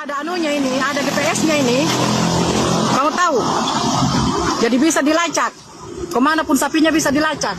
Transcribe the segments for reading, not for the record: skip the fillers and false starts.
Ada anunya ini, ada GPS-nya ini. Kamu tahu? Jadi bisa dilacak. Kemanapun sapinya bisa dilacak.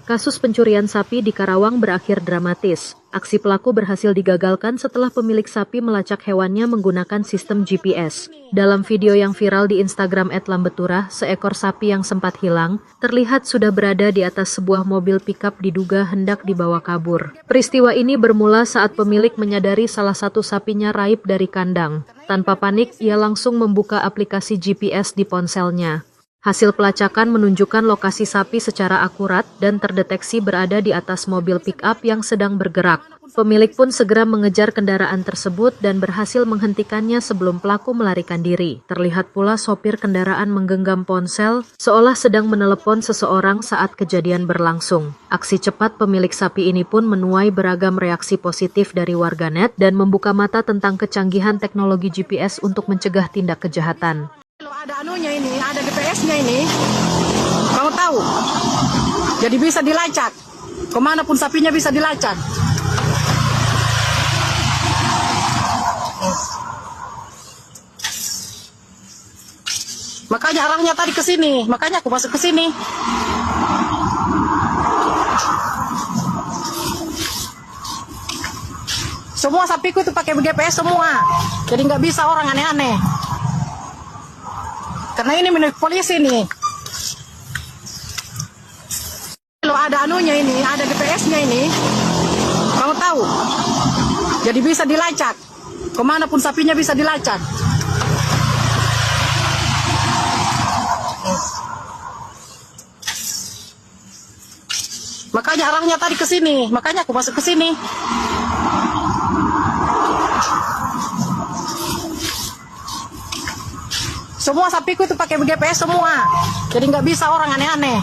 Kasus pencurian sapi di Karawang berakhir dramatis. Aksi pelaku berhasil digagalkan setelah pemilik sapi melacak hewannya menggunakan sistem GPS. Dalam video yang viral di Instagram @lambeturah, seekor sapi yang sempat hilang terlihat sudah berada di atas sebuah mobil pickup diduga hendak dibawa kabur. Peristiwa ini bermula saat pemilik menyadari salah satu sapinya raib dari kandang. Tanpa panik, ia langsung membuka aplikasi GPS di ponselnya. Hasil pelacakan menunjukkan lokasi sapi secara akurat dan terdeteksi berada di atas mobil pick-up yang sedang bergerak. Pemilik pun segera mengejar kendaraan tersebut dan berhasil menghentikannya sebelum pelaku melarikan diri. Terlihat pula sopir kendaraan menggenggam ponsel seolah sedang menelepon seseorang saat kejadian berlangsung. Aksi cepat pemilik sapi ini pun menuai beragam reaksi positif dari warganet dan membuka mata tentang kecanggihan teknologi GPS untuk mencegah tindak kejahatan. Ada anunya ini, ada GPS-nya ini. Kamu tahu? Jadi bisa dilacak. Kemanapun sapinya bisa dilacak. Makanya arahnya tadi ke sini. Makanya aku masuk ke sini. Semua sapiku itu pakai GPS semua. Jadi nggak bisa orang aneh-aneh. Karena ini milik polisi nih. Kalau ada anunya ini, ada GPS-nya ini. Kamu tahu? Jadi bisa dilacak. Kemanapun sapinya bisa dilacak. Makanya arahnya tadi ke sini. Makanya aku masuk ke sini. Semua sapiku itu pakai GPS semua. Jadi nggak bisa orang aneh-aneh.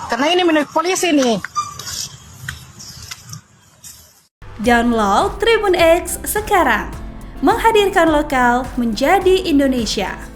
Karena ini milik polisi nih. Download Tribun X sekarang. Menghadirkan lokal menjadi Indonesia.